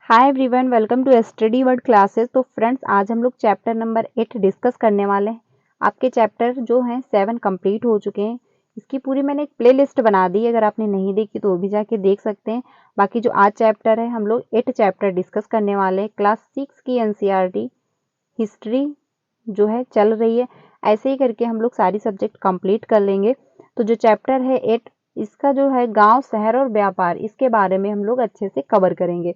Hi everyone, welcome to study word classes. तो friends, आज हम लोग चैप्टर नंबर 8 डिस्कस करने वाले हैं। आपके चैप्टर जो हैं 7 कंप्लीट हो चुके हैं। इसकी पूरी मैंने एक प्लेलिस्ट बना दी है, अगर आपने नहीं देखी तो वो भी जाके देख सकते हैं। बाकी जो आज चैप्टर है, हम लोग 8 चैप्टर डिस्कस करने वाले हैं। क्लास 6 की एनसीईआरटी हिस्ट्री जो है चल रही है। ऐसे ही करके हम लोग सारी सब्जेक्ट कंप्लीट कर लेंगे। तो जो चैप्टर है 8, इसका जो है गाँव, शहर और व्यापार, इसके बारे में हम लोग अच्छे से कवर करेंगे।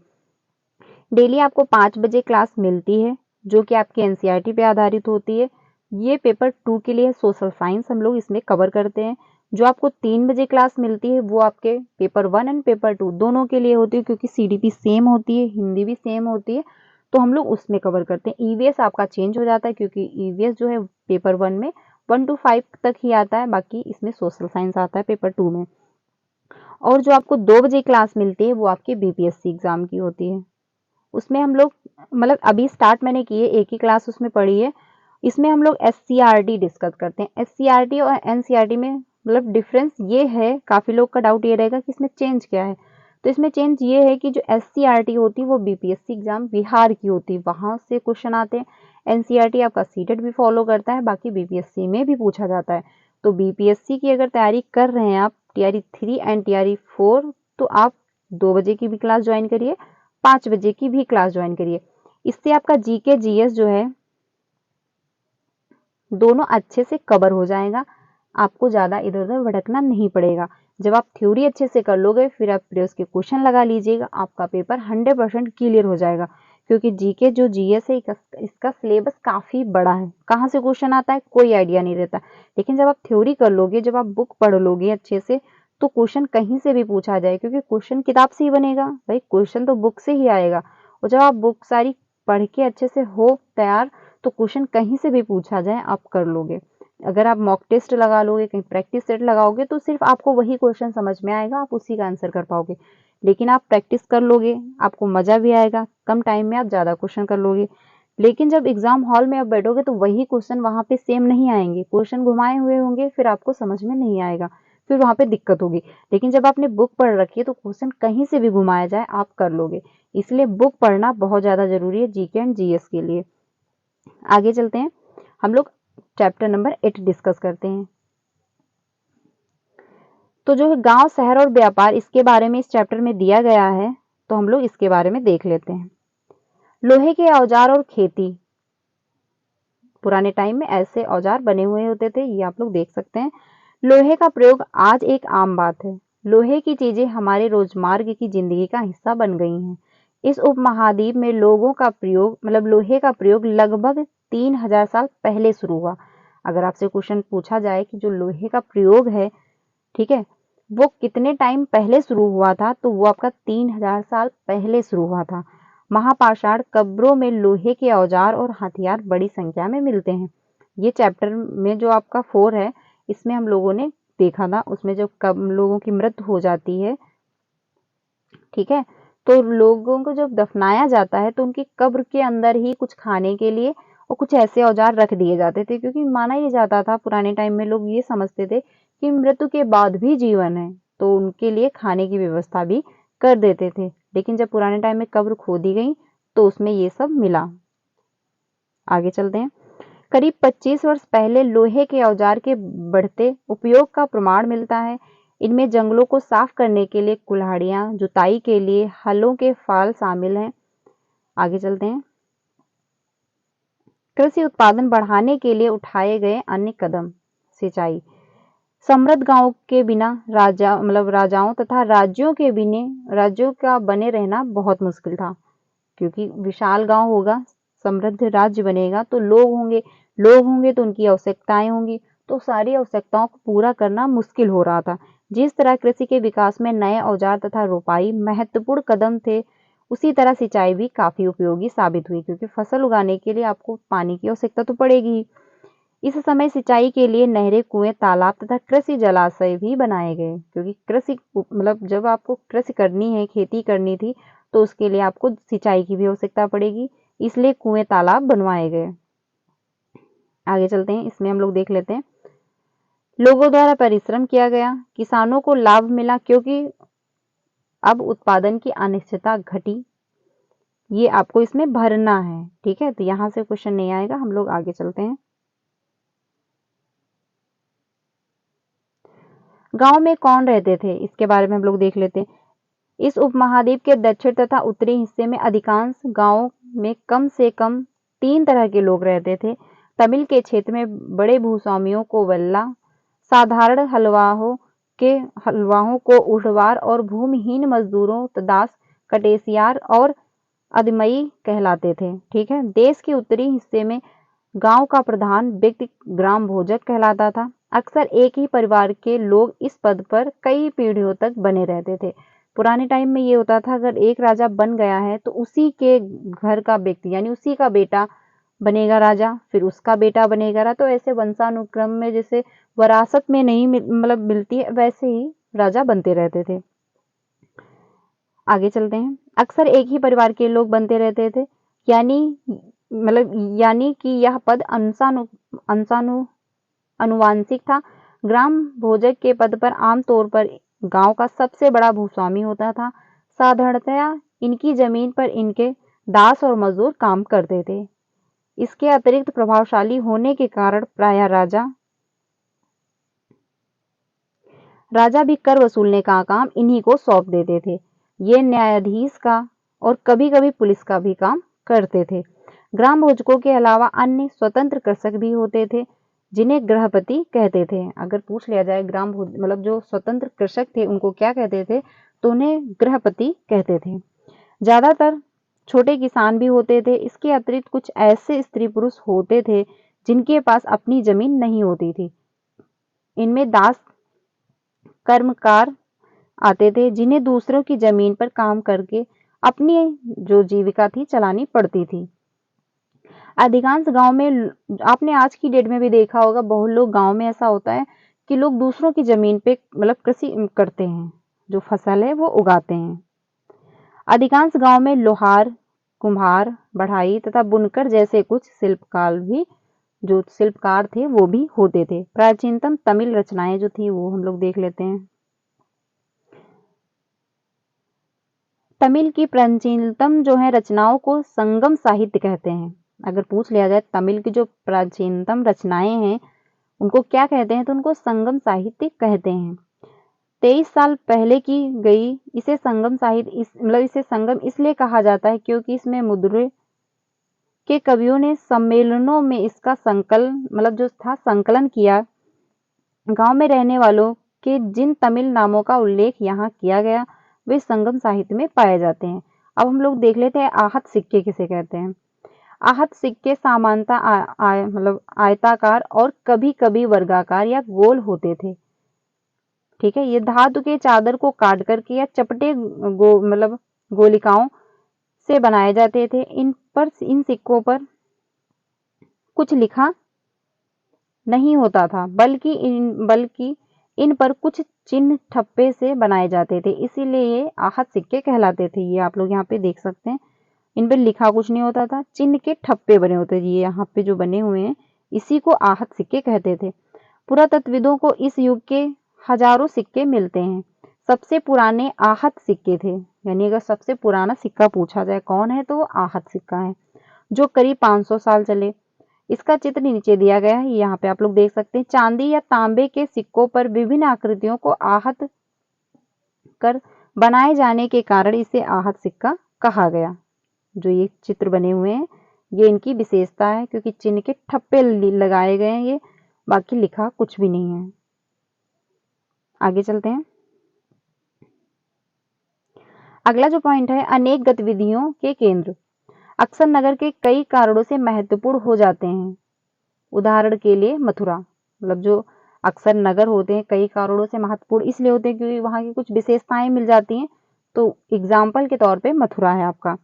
डेली आपको 5 बजे क्लास मिलती है, जो कि आपकी एनसीईआरटी पे आधारित होती है। ये पेपर 2 के लिए सोशल साइंस हम लोग इसमें कवर करते हैं। जो आपको 3 बजे क्लास मिलती है, वो आपके पेपर 1 एंड पेपर 2 दोनों के लिए होती है, क्योंकि सीडीपी सेम होती है, हिंदी भी सेम होती है, तो हम लोग उसमें कवर करते हैं। ईवीएस आपका चेंज हो जाता है, क्योंकि ईवीएस जो है पेपर 1 में 1 to 5 तक ही आता है, बाकी इसमें सोशल साइंस आता है पेपर 2 में। और जो आपको 2 बजे क्लास मिलती है, वो आपके बीपीएससी एग्जाम की होती है। उसमें हम लोग मतलब अभी स्टार्ट मैंने की है, एक ही क्लास उसमें पढ़ी है। इसमें हम लोग एससीईआरटी डिस्कस करते हैं। एससीईआरटी और एनसीईआरटी में मतलब डिफरेंस ये है, काफ़ी लोग का डाउट ये रहेगा कि इसमें चेंज क्या है। तो इसमें चेंज ये है कि जो एससीईआरटी होती है वो बीपीएससी एग्जाम बिहार की होती है, वहाँ से क्वेश्चन आते हैं। एनसीईआरटी आपका सीटेट भी फॉलो करता है, बाकी बीपीएससी में भी पूछा जाता है। तो बीपीएससी की अगर तैयारी कर रहे हैं आप, टीआरई 3 एंड टीआरई 4, तो आप 2 बजे की भी क्लास ज्वाइन करिए, 5 बजे की भी क्लास ज्वाइन करिए। इससे आपका जीके जीएस जो है दोनों अच्छे से कवर हो जाएगा, आपको ज़्यादा इधर उधर भटकना नहीं पड़ेगा। जब आप थ्योरी अच्छे से कर लोगे, फिर आप प्रैक्टिस के क्वेश्चन लगा लीजिएगा, आपका पेपर 100% क्लियर हो जाएगा। क्योंकि जीके जो जीएस है, इसका सिलेबस काफ़ी बड़ा है, कहाँ से क्वेश्चन आता है कोई आइडिया नहीं रहता। लेकिन जब आप थ्योरी कर लोगे, जब आप बुक पढ़ लोगे अच्छे से, तो क्वेश्चन कहीं से भी पूछा जाए, क्योंकि क्वेश्चन किताब से ही बनेगा भाई, क्वेश्चन तो बुक से ही आएगा। और जब आप बुक सारी पढ़ के अच्छे से हो तैयार, तो क्वेश्चन कहीं से भी पूछा जाए आप कर लोगे। अगर आप मॉक टेस्ट लगा लोगे, कहीं प्रैक्टिस सेट लगाओगे, तो सिर्फ आपको वही क्वेश्चन समझ में आएगा, आप उसी का आंसर कर पाओगे। लेकिन आप प्रैक्टिस कर लोगे, आपको मज़ा भी आएगा, कम टाइम में आप ज़्यादा क्वेश्चन कर लोगे। लेकिन जब एग्जाम हॉल में आप बैठोगे, तो वही क्वेश्चन वहाँ पे सेम नहीं आएंगे, क्वेश्चन घुमाए हुए होंगे, फिर आपको समझ में नहीं आएगा, फिर वहाँ पे दिक्कत होगी। लेकिन जब आपने बुक पढ़ रखी है, तो क्वेश्चन कहीं से भी घुमाया जाए आप कर लोगे। इसलिए बुक पढ़ना बहुत ज़्यादा जरूरी है जीके एंड जीएस के लिए। आगे चलते हैं, हम लोग चैप्टर नंबर 8 डिस्कस करते हैं। तो जो है गांव, शहर और व्यापार, इसके बारे में इस चैप्टर में दिया गया है, तो हम लोग इसके बारे में देख लेते हैं। लोहे के औजार और खेती। पुराने टाइम में ऐसे औजार बने हुए होते थे, ये आप लोग देख सकते हैं। लोहे का प्रयोग आज एक आम बात है। लोहे की चीजें हमारे रोजमर्रा की जिंदगी का हिस्सा बन गई हैं। इस उपमहाद्वीप में लोगों का प्रयोग मतलब लोहे का प्रयोग लगभग 3000 साल पहले शुरू हुआ। अगर आपसे क्वेश्चन पूछा जाए कि जो लोहे का प्रयोग है, ठीक है, वो कितने टाइम पहले शुरू हुआ था, तो वो आपका 3000 साल पहले शुरू हुआ था। महापाषाण कब्रों में लोहे के औजार और हथियार बड़ी संख्या में मिलते हैं। ये चैप्टर में जो आपका 4 है, इसमें हम लोगों ने देखा था, उसमें जब कब लोगों की मृत्यु हो जाती है, ठीक है, तो लोगों को जब दफनाया जाता है, तो उनकी कब्र के अंदर ही कुछ खाने के लिए और कुछ ऐसे औजार रख दिए जाते थे, क्योंकि माना ये जाता था, पुराने टाइम में लोग ये समझते थे कि मृत्यु के बाद भी जीवन है, तो उनके लिए खाने की व्यवस्था भी कर देते थे। लेकिन जब पुराने टाइम में कब्र खोदी गई, तो उसमें ये सब मिला। आगे चलते हैं। करीब 25 वर्ष पहले लोहे के औजार के बढ़ते उपयोग का प्रमाण मिलता है। इनमें जंगलों को साफ करने के लिए कुल्हाड़ियां, जुताई के लिए हलों के फाल शामिल हैं। आगे चलते हैं। कृषि उत्पादन बढ़ाने के लिए उठाए गए अन्य कदम। सिंचाई। समृद्ध गांव के बिना राजाओं तथा राज्यों का बने रहना बहुत मुश्किल था, क्योंकि विशाल गांव होगा, समृद्ध राज्य बनेगा, तो लोग होंगे तो उनकी आवश्यकताएं होंगी, तो सारी आवश्यकताओं को पूरा करना मुश्किल हो रहा था। जिस तरह कृषि के विकास में नए औजार तथा रोपाई महत्वपूर्ण कदम थे, उसी तरह सिंचाई भी काफी उपयोगी साबित हुई, क्योंकि फसल उगाने के लिए आपको पानी की आवश्यकता तो पड़ेगी ही। इस समय सिंचाई के लिए नहरें, कुएं, तालाब तथा कृषि जलाशय भी बनाए गए, क्योंकि जब आपको कृषि करनी है, खेती करनी थी, तो उसके लिए आपको सिंचाई की भी आवश्यकता पड़ेगी, इसलिए कुएं, तालाब बनवाए गए। आगे चलते हैं, इसमें हम लोग देख लेते हैं। लोगों द्वारा परिश्रम किया गया, किसानों को लाभ मिला, क्योंकि अब उत्पादन की अनिश्चितता घटी। ये आपको इसमें भरना है। ठीक है, तो यहाँ से क्वेश्चन नहीं आएगा। हम लोग आगे चलते हैं। गांव में कौन रहते थे, इसके बारे में हम लोग देख लेते हैं। इस उपमहाद्वीप के दक्षिण तथा उत्तरी हिस्से में अधिकांश गांवों में कम से कम 3 तरह के लोग रहते थे। तमिल के क्षेत्र में बड़े भूस्वामियों को वल्ला, साधारण हलवाहों को उड़वार और भूमिहीन मजदूरों दास कटेसियार और अदमई कहलाते थे। ठीक है, देश के उत्तरी हिस्से में गांव का प्रधान व्यक्ति ग्राम भोजक कहलाता था। अक्सर एक ही परिवार के लोग इस पद पर कई पीढ़ियों तक बने रहते थे। पुराने टाइम में ये होता था, अगर एक राजा बन गया है तो उसी के घर का व्यक्ति यानी उसी का बेटा बनेगा राजा, फिर उसका बेटा बनेगा। तो ऐसे वंशानुक्रम में जैसे विरासत में नहीं मतलब मिलती है, वैसे ही राजा बनते रहते थे। आगे चलते हैं। अक्सर एक ही परिवार के लोग बनते रहते थे, यानी कि यह पद अनुवांशिक था। ग्राम भोजक के पद पर आमतौर पर गांव का सबसे बड़ा भूस्वामी होता था। साधारणतया इनकी जमीन पर इनके दास और मजदूर काम करते थे। इसके अतिरिक्त प्रभावशाली होने के कारण प्रायः राजा भी कर वसूलने का काम इन्हीं को सौंप देते थे। ये न्यायाधीश का और कभी-कभी पुलिस का भी काम करते थे। ग्राम भोजकों के अलावा अन्य स्वतंत्र कृषक भी होते थे, जिन्हें गृहपति कहते थे। अगर पूछ लिया जाए ग्राम भोज मतलब जो स्वतंत्र कृषक थे उनको क्या कहते थे, तो उन्हें गृहपति कहते थे। ज्यादातर छोटे किसान भी होते थे। इसके अतिरिक्त कुछ ऐसे स्त्री पुरुष होते थे जिनके पास अपनी जमीन नहीं होती थी। इनमें दास कर्मकार आते थे, जिन्हें दूसरों की जमीन पर काम करके अपनी जो जीविका थी चलानी पड़ती थी। अधिकांश गांव में आपने आज की डेट में भी देखा होगा, बहुत लोग गांव में ऐसा होता है कि लोग दूसरों की जमीन पे मतलब कृषि करते हैं, जो फसल है वो उगाते हैं। अधिकांश गांव में लोहार, कुम्हार, बढ़ाई तथा बुनकर जैसे कुछ शिल्पकार थे वो भी होते थे। प्राचीनतम तमिल रचनाएं जो थी वो हम लोग देख लेते हैं। तमिल की प्राचीनतम जो है रचनाओं को संगम साहित्य कहते हैं। अगर पूछ लिया जाए तमिल की जो प्राचीनतम रचनाएं हैं उनको क्या कहते हैं, तो उनको संगम साहित्य कहते हैं। 23 साल पहले की गई इसे संगम साहित्य इसे संगम इसलिए कहा जाता है क्योंकि इसमें मुद्रे के कवियों ने सम्मेलनों में इसका संकलन किया। गांव में रहने वालों के जिन तमिल नामों का उल्लेख यहाँ किया गया वे संगम साहित्य में पाए जाते हैं। अब हम लोग देख लेते हैं आहत सिक्के किसे कहते हैं। आहत सिक्के सामान्यतः आयताकार और कभी-कभी वर्गाकार या गोल होते थे। ठीक है, ये धातु के चादर को काट करके या चपटे गोलिकाओं से बनाए जाते थे। इन सिक्कों पर कुछ लिखा नहीं होता था, बल्कि इन पर कुछ चिन्ह ठप्पे से बनाए जाते थे, इसीलिए ये आहत सिक्के कहलाते थे। ये आप लोग यहाँ पे देख सकते हैं, इन पे लिखा कुछ नहीं होता था, चिन्ह के ठप्पे बने होते थे। ये यहाँ पे जो बने हुए हैं इसी को आहत सिक्के कहते थे। पुरातत्वविदों को इस युग के हजारों सिक्के मिलते हैं। सबसे पुराने आहत सिक्के थे, यानी अगर सबसे पुराना सिक्का पूछा जाए कौन है तो वो आहत सिक्का है, जो करीब 500 साल चले। इसका चित्र नीचे दिया गया है, यहाँ पे आप लोग देख सकते हैं। चांदी या तांबे के सिक्कों पर विभिन्न आकृतियों को आहत कर बनाए जाने के कारण इसे आहत सिक्का कहा गया। जो ये चित्र बने हुए हैं ये इनकी विशेषता है, क्योंकि चिन्ह के ठप्पे लगाए गए हैं, ये बाकी लिखा कुछ भी नहीं है। आगे चलते हैं। अगला जो पॉइंट है, अनेक गतिविधियों के केंद्र अक्सर नगर के कई कारणों से महत्वपूर्ण हो जाते हैं। उदाहरण के लिए मथुरा, जो अक्सर नगर होते हैं कई कारणों से महत्वपूर्ण इसलिए होते हैं क्योंकि वहां की कुछ विशेषताएं मिल जाती हैं। तो एग्जाम्पल के तौर पे मथुरा है आपका।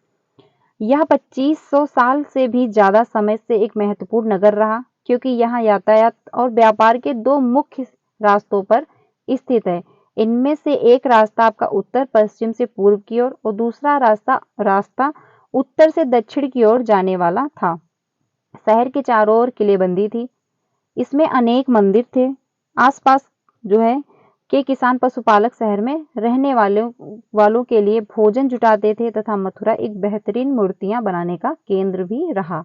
यह 2500 साल से भी ज्यादा समय से एक महत्वपूर्ण नगर रहा, क्योंकि यहाँ यातायात और व्यापार के 2 मुख्य रास्तों पर स्थित है। इनमें से एक रास्ता आपका उत्तर पश्चिम से पूर्व की ओर और दूसरा रास्ता उत्तर से दक्षिण की ओर जाने वाला था। शहर के चारों ओर किलेबंदी थी। इसमें अनेक मंदिर थे। आसपास जो है के किसान पशुपालक शहर में रहने वालों के लिए भोजन जुटाते थे तथा मथुरा एक बेहतरीन मूर्तियां बनाने का केंद्र भी रहा।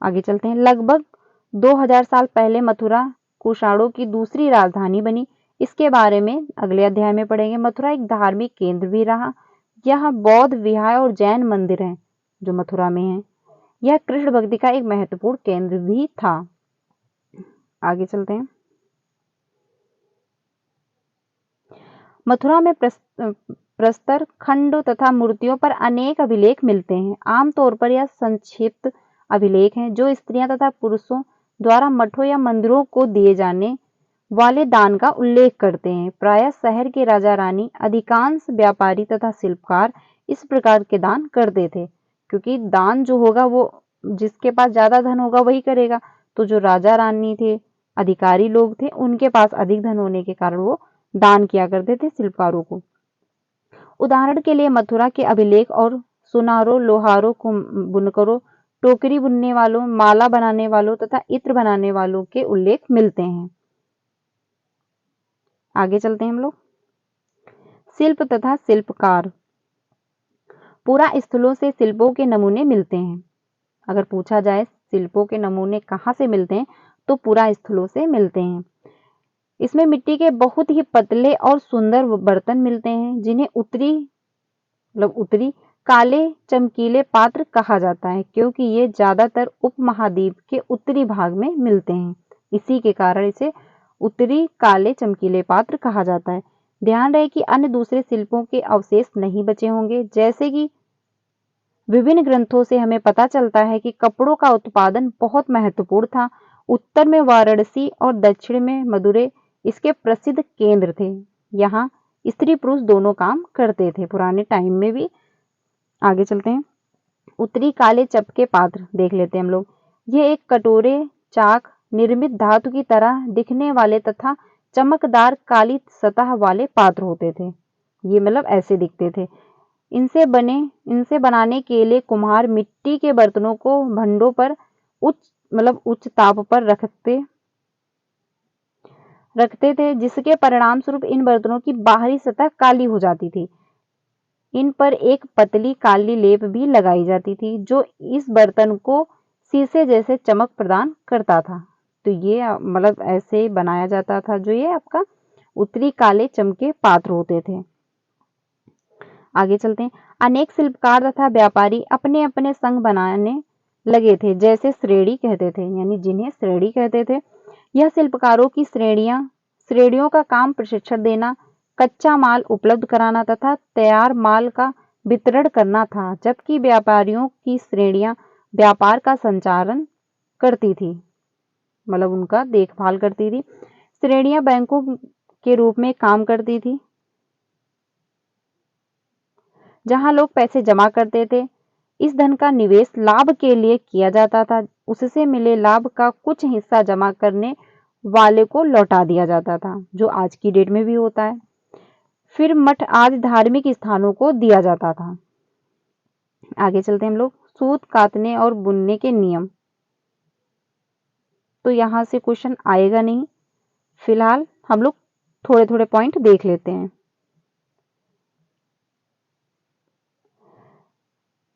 आगे चलते हैं। लगभग 2000 साल पहले मथुरा कुषाणों की दूसरी राजधानी बनी। इसके बारे में अगले अध्याय में पढ़ेंगे। मथुरा एक धार्मिक केंद्र भी रहा। यहाँ बौद्ध विहार और जैन मंदिर हैं जो मथुरा में हैं। यह कृष्ण भक्ति का एक महत्वपूर्ण केंद्र भी था। आगे चलते हैं। मथुरा में प्रस्तर खंड तथा मूर्तियों पर अनेक अभिलेख मिलते हैं। आमतौर पर यह संक्षिप्त अभिलेख हैं जो स्त्रियां तथा पुरुषों द्वारा मठों या मंदिरों को दिए जाने वाले दान का उल्लेख करते हैं। प्रायः शहर के राजा रानी, अधिकांश व्यापारी तथा शिल्पकार इस प्रकार के दान करते थे, क्योंकि दान जो होगा वो जिसके पास ज्यादा धन होगा वही करेगा। तो जो राजा रानी थे, अधिकारी लोग थे, उनके पास अधिक धन होने के कारण वो दान किया करते थे शिल्पकारों को। उदाहरण के लिए मथुरा के अभिलेख और सुनारों, लोहारों, बुनकरों, टोकरी बुनने वालों, माला बनाने वालों तथा इत्र बनाने वालों के उल्लेख मिलते हैं। आगे चलते हैं हम लोग। शिल्प तथा शिल्पकार। पुरा स्थलों से शिल्पों के नमूने मिलते हैं। अगर पूछा जाए शिल्पों के नमूने कहाँ से मिलते हैं तो पुरा स्थलों से मिलते हैं। इसमें मिट्टी के बहुत ही पतले और सुंदर बर्तन मिलते हैं जिन्हें उत्तरी काले चमकीले पात्र कहा जाता है, क्योंकि ये ज्यादातर उपमहाद्वीप के उत्तरी भाग में मिलते हैं। इसी के कारण इसे उत्तरी काले चमकीले पात्र कहा जाता है। ध्यान रहे कि अन्य दूसरे शिल्पों के अवशेष नहीं बचे होंगे। जैसे कि विभिन्न ग्रंथों से हमें पता चलता है कि कपड़ों का उत्पादन बहुत महत्वपूर्ण था। उत्तर में वाराणसी और दक्षिण में मदुरै इसके प्रसिद्ध केंद्र थे। यहाँ स्त्री पुरुष दोनों काम करते थे पुराने टाइम में भी। आगे चलते हैं। उत्तरी काले चपके पात्र देख लेते हैं हम लोग। ये एक कटोरे चाक निर्मित धातु की तरह दिखने वाले तथा चमकदार काली सतह वाले पात्र होते थे। ये मतलब ऐसे दिखते थे। इनसे बनाने के लिए कुम्हार मिट्टी के बर्तनों को भंडों पर उच्च ताप पर रखते थे, जिसके परिणाम स्वरूप इन बर्तनों की बाहरी सतह काली हो जाती थी। इन पर एक पतली काली लेप भी लगाई जाती थी जो इस बर्तन को शीशे जैसे चमक प्रदान करता था। तो ये मतलब ऐसे बनाया जाता था। जो ये आपका उत्तरी काले चमके पात्र होते थे। आगे चलते हैं। अनेक शिल्पकार तथा व्यापारी अपने अपने संघ बनाने लगे थे, जैसे श्रेणी कहते थे, यानी जिन्हें श्रेणी कहते थे। यह शिल्पकारों की श्रेणियों का काम प्रशिक्षण देना, कच्चा माल उपलब्ध कराना तथा तैयार माल का वितरण करना था, जबकि व्यापारियों की श्रेणियां व्यापार का संचालन करती थी, मतलब उनका देखभाल करती थी। श्रेणियां बैंकों के रूप में काम करती थी, जहां लोग पैसे जमा करते थे। इस धन का निवेश लाभ के लिए किया जाता था। उससे मिले लाभ का कुछ हिस्सा जमा करने वाले को लौटा दिया जाता था, जो आज की डेट में भी होता है। फिर मठ आदि धार्मिक स्थानों को दिया जाता था। आगे चलते हैं हम लोग। सूत कातने और बुनने के नियम। तो यहां से क्वेश्चन आएगा नहीं, फिलहाल हम लोग थोड़े थोड़े पॉइंट देख लेते हैं।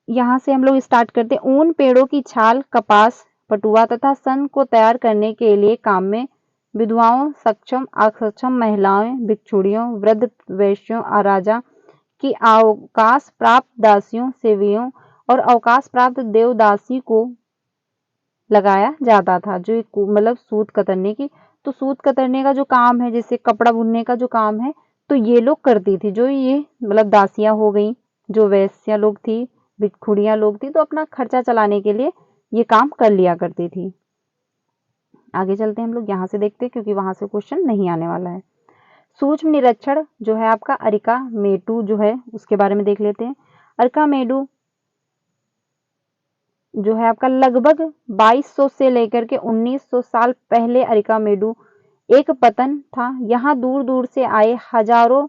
यहाँ से हम लोग स्टार्ट करते हैं। ऊन, पेड़ों की छाल, कपास, पटुआ तथा सन को तैयार करने के लिए काम में विधवाओं, सक्षम अक्षम महिलाओं, भिक्षुणियों, वृद्ध वैश्यों, राजा की अवकाश प्राप्त दासियों, सेवियों और अवकाश प्राप्त देवदासी को लगाया जाता था। जो मतलब सूत कतरने की, तो सूत कतरने का जो काम है, जैसे कपड़ा बुनने का जो काम है, तो ये लोग करती थी। जो ये मतलब दासियां हो गई, जो वैश्या लोग थी, भिक्षुणियां लोग थी, तो अपना खर्चा चलाने के लिए ये काम कर लिया करती थी। आगे चलते हैं हम लोग। यहाँ से देखते हैं, क्योंकि वहां से क्वेश्चन नहीं आने वाला है। सूक्ष्म निरीक्षण जो है आपका अरिका मेटू जो है, उसके बारे में देख लेते हैं। अरिका मेडू जो है आपका लगभग 2200 से लेकर के 1900 साल पहले अरिका मेडू एक पतन था। यहाँ दूर दूर से आए हजारों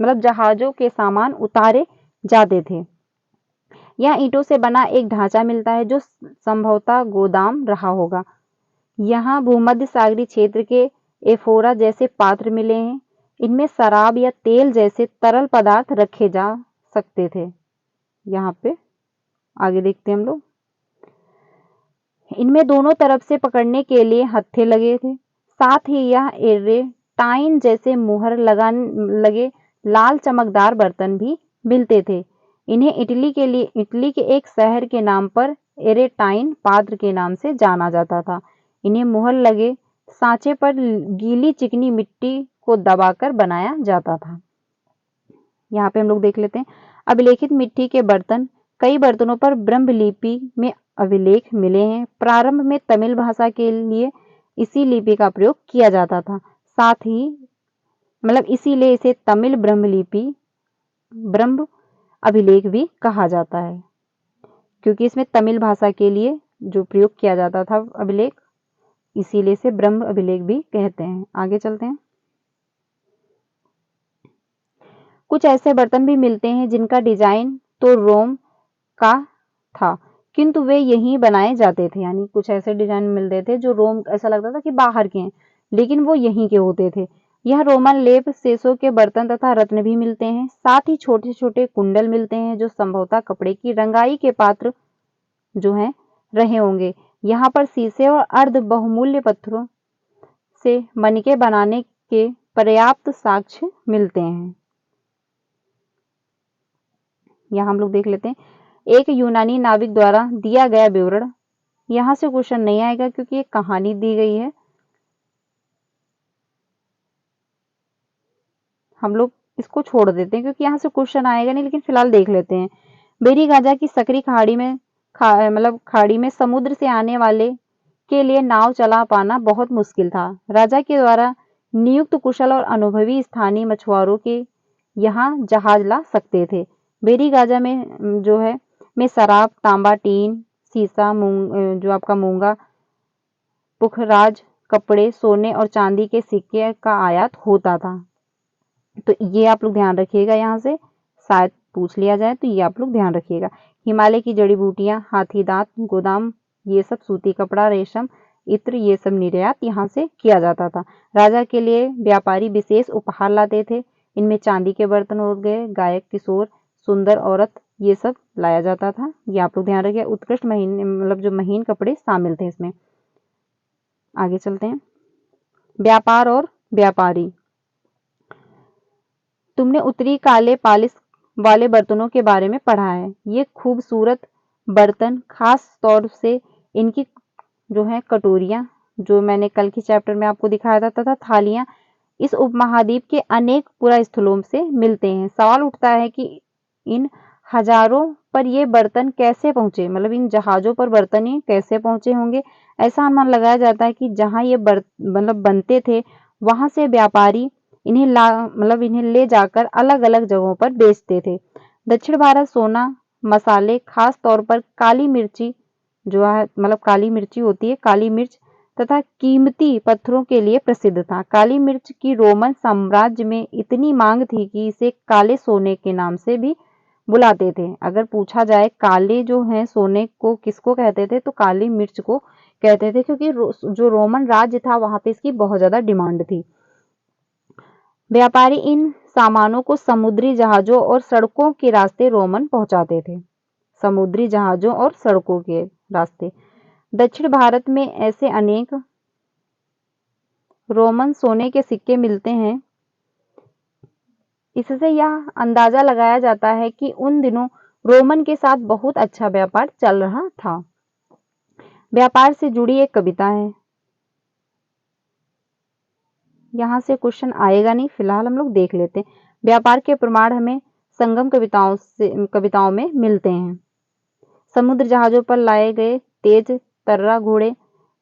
मतलब जहाजों के सामान उतारे जाते थे। यहाँ ईंटों से बना एक ढांचा मिलता है जो संभवतः गोदाम रहा होगा, यहाँ भूमध्य सागरीय क्षेत्र के एफोरा जैसे पात्र मिले हैं। इनमें शराब या तेल जैसे तरल पदार्थ रखे जा सकते थे। यहाँ पे आगे देखते हैं हम लोग। इनमें दोनों तरफ से पकड़ने के लिए हत्थे लगे थे। साथ ही यह एरेटाइन जैसे मुहर लगे लाल चमकदार बर्तन भी मिलते थे। इन्हें इटली के एक शहर के नाम पर एरेटाइन पात्र के नाम से जाना जाता था। इन्हें मुहर लगे सांचे पर गीली चिकनी मिट्टी को दबाकर बनाया जाता था। यहाँ पे हम लोग देख लेते हैं। अभिलेखित मिट्टी के बर्तन, कई बर्तनों पर ब्रह्मलिपि में अभिलेख मिले हैं। प्रारंभ में तमिल भाषा के लिए इसी लिपि का प्रयोग किया जाता था। साथ ही इसीलिए इसे तमिल ब्रह्म अभिलेख भी कहा जाता है, क्योंकि इसमें तमिल भाषा के लिए जो प्रयोग किया जाता था अभिलेख, इसीलिए इसे ब्रह्म अभिलेख भी कहते हैं। आगे चलते हैं। कुछ ऐसे बर्तन भी मिलते हैं जिनका डिजाइन तो रोम का था, किंतु वे यहीं बनाए जाते थे। यानी कुछ ऐसे डिजाइन मिलते थे जो रोम, ऐसा लगता था कि बाहर के हैं, लेकिन वो यहीं के होते थे। यह रोमन लेप शेषों के बर्तन तथा रत्न भी मिलते हैं। साथ ही छोटे छोटे कुंडल मिलते हैं जो संभवतः कपड़े की रंगाई के पात्र जो हैं रहे होंगे। यहाँ पर शीशे और अर्ध बहुमूल्य पत्थरों से मणिके बनाने के पर्याप्त साक्ष्य मिलते हैं। यहाँ हम लोग देख लेते हैं। एक यूनानी नाविक द्वारा दिया गया विवरण। यहाँ से क्वेश्चन नहीं आएगा क्योंकि एक कहानी दी गई है। हम लोग इसको छोड़ देते हैं क्योंकि यहाँ से क्वेश्चन आएगा नहीं, लेकिन फिलहाल देख लेते हैं। बेरी गाजा की सकरी खाड़ी में खाड़ी में समुद्र से आने वाले के लिए नाव चला पाना बहुत मुश्किल था। राजा के द्वारा नियुक्त कुशल और अनुभवी स्थानीय मछुआरों के यहाँ जहाज ला सकते थे। बेरी गाजा में जो है में शराब, तांबा, टीन, सीसा, जो आपका मूंगा, पुखराज, कपड़े, सोने और चांदी के सिक्के का आयात होता था। तो ये आप लोग ध्यान रखिएगा, यहाँ से शायद पूछ लिया जाए, तो ये आप लोग ध्यान रखिएगा। हिमालय की जड़ी बूटियां, हाथी दांत, गोदाम, ये सब सूती कपड़ा, रेशम, इत्र, ये सब निर्यात यहाँ से किया जाता था। राजा के लिए व्यापारी विशेष उपहार लाते थे। इनमें चांदी के बर्तन हो गए, गायक, किशोर, सुंदर औरत, ये सब लाया जाता था। ये आप लोग ध्यान रखिए। उत्कृष्ट महीन जो महीन कपड़े शामिल थे इसमें। आगे चलते हैं। व्यापार और व्यापारी। तुमने उत्तरी काले पालिश वाले बर्तनों के बारे में पढ़ा है। ये खूबसूरत बर्तन, खास तौर से इनकी जो है कटोरियां, जो मैंने कल के चैप्टर में आपको दिखाया था, तथा थालियां इस उपमहाद्वीप के अनेक पुरास्थलों से मिलते हैं। सवाल उठता है कि इन हजारों पर ये बर्तन कैसे पहुंचे, इन जहाजों पर बर्तन ये कैसे पहुंचे होंगे। ऐसा अनुमान लगाया जाता है कि जहां ये बनते थे वहां से व्यापारी इन्हें ले जाकर अलग अलग जगहों पर बेचते थे। दक्षिण भारत सोना, मसाले, खास तौर पर काली मिर्ची, जो है काली मिर्ची होती है, काली मिर्च, तथा कीमती पत्थरों के लिए प्रसिद्ध था। काली मिर्च की रोमन साम्राज्य में इतनी मांग थी कि इसे काले सोने के नाम से भी बुलाते थे। अगर पूछा जाए काले जो हैं सोने को किसको कहते थे, तो काली मिर्च को कहते थे, क्योंकि जो रोमन राज्य था वहां पे इसकी बहुत ज्यादा डिमांड थी। व्यापारी इन सामानों को समुद्री जहाजों और सड़कों के रास्ते रोमन पहुंचाते थे। समुद्री जहाजों और सड़कों के रास्ते। दक्षिण भारत में ऐसे अनेक रोमन सोने के सिक्के मिलते हैं। इससे यह अंदाजा लगाया जाता है कि उन दिनों रोमन के साथ बहुत अच्छा व्यापार चल रहा था। व्यापार से जुड़ी एक कविता है। यहाँ से क्वेश्चन आएगा नहीं, फिलहाल हम लोग देख लेते हैं। व्यापार के प्रमाण हमें संगम कविताओं में मिलते हैं। समुद्र जहाजों पर लाए गए तेज तर्रा घोड़े,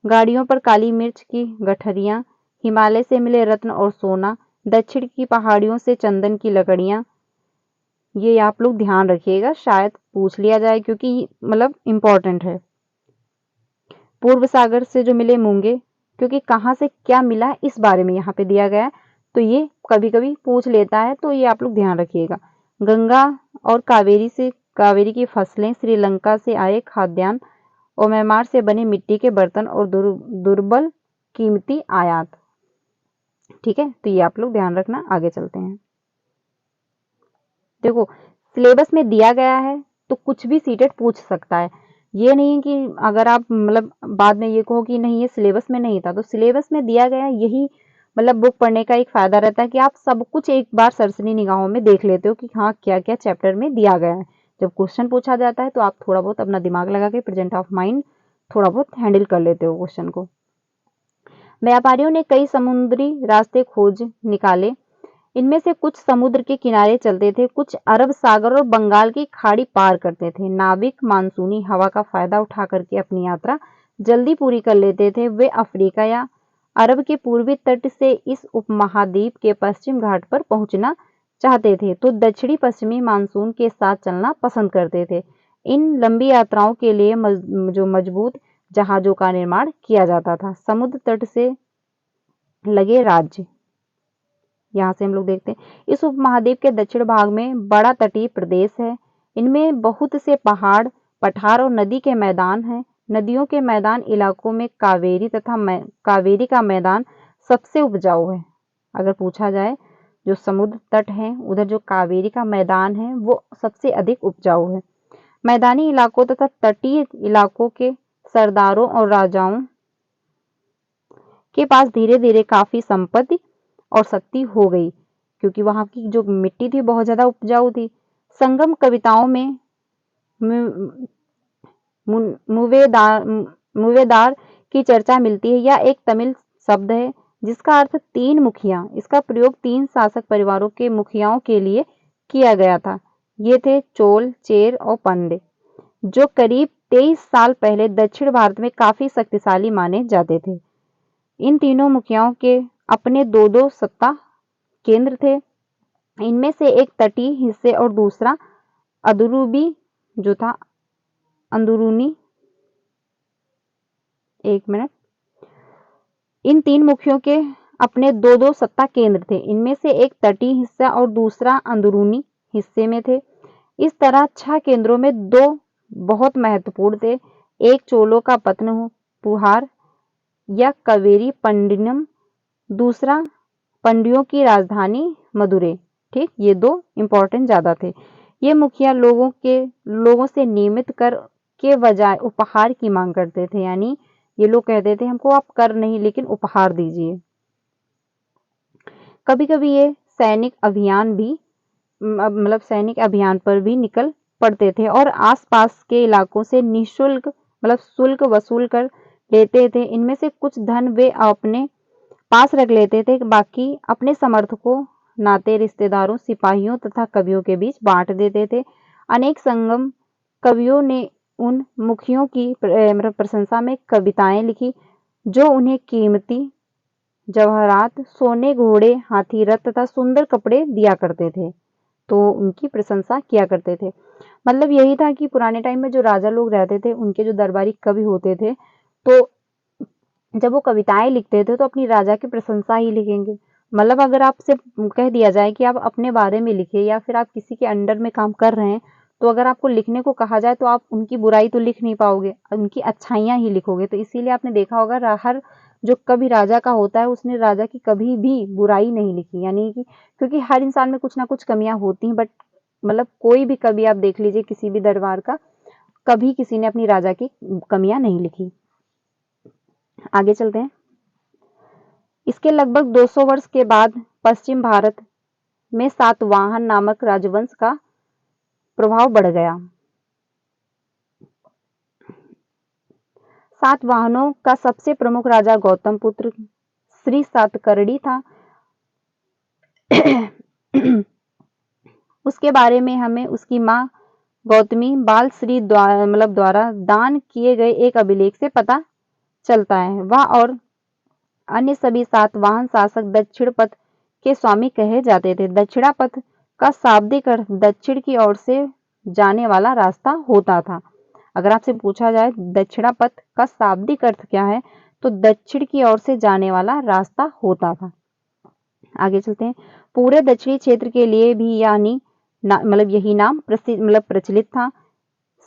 गाड़ियों पर काली मिर्च की गठरियां, हिमालय से मिले रत्न और सोना, दक्षिण की पहाड़ियों से चंदन की लकड़ियां, ये आप लोग ध्यान रखिएगा, शायद पूछ लिया जाए क्योंकि इम्पोर्टेंट है। पूर्व सागर से जो मिले मूंगे, क्योंकि कहाँ से क्या मिला इस बारे में यहाँ पे दिया गया है, तो ये कभी कभी पूछ लेता है, तो ये आप लोग ध्यान रखिएगा। गंगा और कावेरी की फसलें, श्रीलंका से आए खाद्यान्न, और म्यांमार से बने मिट्टी के बर्तन और दुर्बल कीमती आयात। ठीक है, तो ये आप लोग ध्यान रखना। आगे चलते हैं। देखो, सिलेबस में दिया गया है तो कुछ भी सीटेट पूछ सकता है। ये नहीं कि अगर आप मतलब बाद में ये कहो कि नहीं ये सिलेबस में नहीं था, तो सिलेबस में दिया गया यही मतलब बुक पढ़ने का एक फायदा रहता है कि आप सब कुछ एक बार सरसरी निगाहों में देख लेते हो कि हाँ क्या क्या चैप्टर में दिया गया है। जब क्वेश्चन पूछा जाता है तो आप थोड़ा बहुत अपना दिमाग लगा के प्रेजेंट ऑफ माइंड थोड़ा बहुत हैंडल कर लेते हो क्वेश्चन को। व्यापारियों ने कई समुद्री रास्ते खोज निकाले। इनमें से कुछ समुद्र के किनारे चलते थे, कुछ अरब सागर और बंगाल की खाड़ी पार करते थे। नाविक मानसूनी हवा का फायदा उठा करके अपनी यात्रा जल्दी पूरी कर लेते थे। वे अफ्रीका या अरब के पूर्वी तट से इस उपमहाद्वीप के पश्चिम घाट पर पहुंचना चाहते थे तो दक्षिणी पश्चिमी मानसून के साथ चलना पसंद करते थे। इन लंबी यात्राओं के लिए जो मजबूत जहाजों का निर्माण किया जाता था। समुद्र तट से लगे राज्य, यहाँ से हम लोग देखते हैं इस उपमहाद्वीप के दक्षिण भाग में बड़ा तटीय प्रदेश है। इनमें बहुत से पहाड़, पठार और नदी के मैदान हैं। नदियों के मैदान इलाकों में कावेरी कावेरी का मैदान सबसे उपजाऊ है। अगर पूछा जाए जो समुद्र तट है उधर जो कावेरी का मैदान है वो सबसे अधिक उपजाऊ है। मैदानी इलाकों तथा तटीय इलाकों के सरदारों और राजाओं के पास धीरे धीरे काफी संपत्ति और शक्ति हो गई, क्योंकि वहां की जो मिट्टी थी बहुत ज्यादा उपजाऊ थी। संगम कविताओं में मुवेदार की चर्चा मिलती है। यह एक तमिल शब्द है जिसका अर्थ तीन मुखिया। इसका प्रयोग तीन शासक परिवारों के मुखियाओं के लिए किया गया था। ये थे चोल, चेर और पांड्य, जो करीब 23 साल पहले दक्षिण भारत में काफी शक्तिशाली माने जाते थे। इन तीनों मुखियाओं के अपने दो दो सत्ता केंद्र थे। इनमें से एक तटीय हिस्से और दूसरा अदुरुबी जो था अंदरूनी। एक मिनट। इन तीन मुखियों के अपने दो दो सत्ता केंद्र थे। इनमें से एक तटीय हिस्सा और दूसरा अंदरूनी हिस्से में थे। इस तरह 6 केंद्रों में 2 बहुत महत्वपूर्ण थे। एक चोलों का पतनपुहार या कावेरी पंडिनम, दूसरा पंड्यों की राजधानी मदुरै। ठीक, ये 2 इंपॉर्टेंट ज्यादा थे। ये मुखिया लोगों से नियमित कर के बजाय उपहार की मांग करते थे। यानी ये लोग कहते थे हमको आप कर नहीं लेकिन उपहार दीजिए। कभी कभी ये सैनिक अभियान पर भी निकल पड़ते थे और आसपास के इलाकों से निःशुल्क शुल्क वसूल कर लेते थे। इनमें से कुछ धन वे अपने पास रख लेते थे, बाकी अपने समर्थकों, नाते रिश्तेदारों, सिपाहियों तथा कवियों के बीच बांट देते थे। अनेक संगम कवियों ने उन मुखियों की प्रशंसा में कविताएं लिखी जो उन्हें कीमती जवाहरात, सोने, घोड़े, हाथी, रथ तथा सुंदर कपड़े दिया करते थे, तो उनकी प्रशंसा किया करते थे। मतलब यही था कि पुराने टाइम में जो राजा लोग रहते थे उनके जो दरबारी कवि होते थे, तो जब वो कविताएं लिखते थे तो अपनी राजा की प्रशंसा ही लिखेंगे। मतलब अगर आपसे कह दिया जाए कि आप अपने बारे में लिखिए या फिर आप किसी के अंडर में काम कर रहे हैं, तो अगर आपको लिखने को कहा जाए तो आप उनकी बुराई तो लिख नहीं पाओगे, उनकी अच्छाइयां ही लिखोगे। तो इसीलिए आपने देखा होगा हर जो कवि राजा का होता है उसने राजा की कभी भी बुराई नहीं लिखी, यानी कि क्योंकि हर इंसान में कुछ ना कुछ कमियां होती हैं, बट मतलब कोई भी कवि आप देख लीजिए किसी भी दरबार का, कभी किसी ने अपनी राजा की कमियां नहीं लिखी। आगे चलते हैं। इसके लगभग 200 वर्ष के बाद पश्चिम भारत में सातवाहन नामक राजवंश का प्रभाव बढ़ गया। सातवाहनों का सबसे प्रमुख राजा गौतम पुत्र श्री सातकर्णी था। उसके बारे में हमें उसकी मां गौतमी बाल श्री द्वारा दान किए गए एक अभिलेख से पता चलता है। वह और अन्य सभी सातवाहन शासक दक्षिण पथ के स्वामी कहे जाते थे। दक्षिणा पथ का शाब्दिक अर्थ दक्षिण की ओर से जाने वाला रास्ता होता था। अगर आपसे पूछा जाए दक्षिणा पथ का शाब्दिक अर्थ क्या है, तो दक्षिण की ओर से जाने वाला रास्ता होता था। आगे चलते हैं। पूरे दक्षिणी क्षेत्र के लिए भी यही नाम प्रचलित था।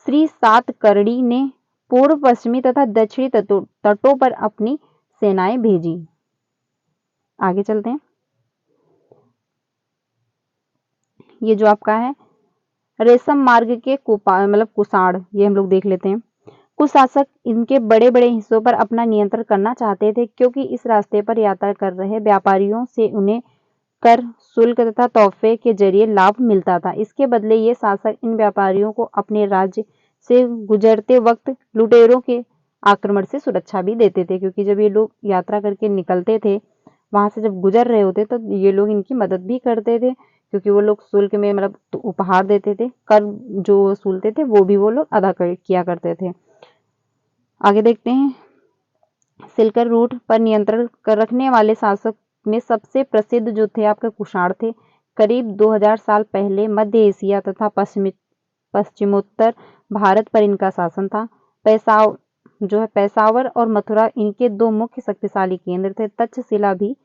श्री सातकर्णी ने पूर्व पश्चिमी तथा दक्षिणी तटों पर अपनी सेनाएं भेजी। आगे चलते हैं। ये जो आपका है रेशम मार्ग के कुषाण, ये हम लोग देख लेते हैं। कुछ शासक इनके बड़े बड़े हिस्सों पर अपना नियंत्रण करना चाहते थे, क्योंकि इस रास्ते पर यात्रा कर रहे व्यापारियों से उन्हें कर, शुल्क तथा तोहफे के जरिए लाभ मिलता था। इसके बदले ये शासक इन व्यापारियों को अपने राज्य से गुजरते वक्त लुटेरों के आक्रमण से सुरक्षा भी देते थे, क्योंकि जब ये लोग यात्रा करके निकलते थे, वहां से जब गुजर रहे होते तो ये लोग इनकी मदद भी करते थे, क्योंकि वो लोग शुल्क में तो उपहार देते थे, कर जो वसूलते थे वो भी वो लोग अदा किया करते थे। आगे देखते हैं। सिल्क रूट पर नियंत्रण कर रखने वाले शासक में सबसे प्रसिद्ध जो थे आपके कुषाण थे। करीब 2000 साल पहले मध्य एशिया तथा पश्चिमोत्तर भारत पर इनका शासन था। पेशावर और मथुरा इनके दो मुख्य शक्तिशाली केंद्र थे। तक्षशिला भी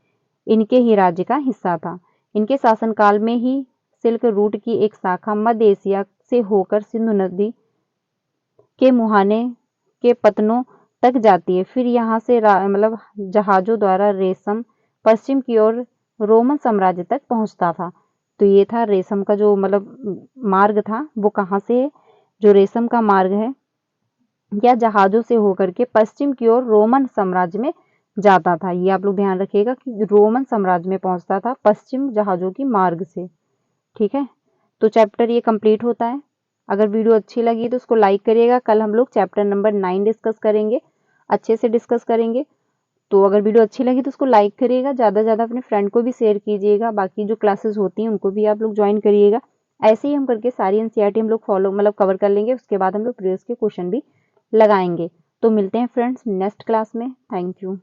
इनके ही राज्य का हिस्सा था। इनके शासनकाल में ही सिल्क रूट की एक शाखा मध्य एशिया से होकर सिंधु नदी के मुहाने के पतनों तक जाती है। फिर यहाँ से जहाजों द्वारा रेशम पश्चिम की ओर रोमन साम्राज्य तक पहुंचता था। तो ये था रेशम का जो मार्ग था, वो कहाँ से, जो रेशम का मार्ग है या जहाजों से होकर के पश्चिम की ओर रोमन साम्राज्य में जाता था। ये आप लोग ध्यान रखिएगा कि रोमन साम्राज्य में पहुंचता था पश्चिम जहाजों की मार्ग से। ठीक है, तो चैप्टर ये कंप्लीट होता है। अगर वीडियो अच्छी लगी तो उसको लाइक करिएगा। कल हम लोग चैप्टर नंबर 9 डिस्कस करेंगे, अच्छे से डिस्कस करेंगे। तो अगर वीडियो अच्छी लगी तो उसको लाइक करिएगा, ज़्यादा से ज़्यादा अपने फ्रेंड को भी शेयर कीजिएगा। बाकी जो क्लासेस होती हैं उनको भी आप लोग ज्वाइन करिएगा। ऐसे ही हम करके सारी एनसीईआरटी हम लोग कवर कर लेंगे। उसके बाद हम लोग प्रीवियस के क्वेश्चन भी लगाएंगे। तो मिलते हैं फ्रेंड्स नेक्स्ट क्लास में। Thank you.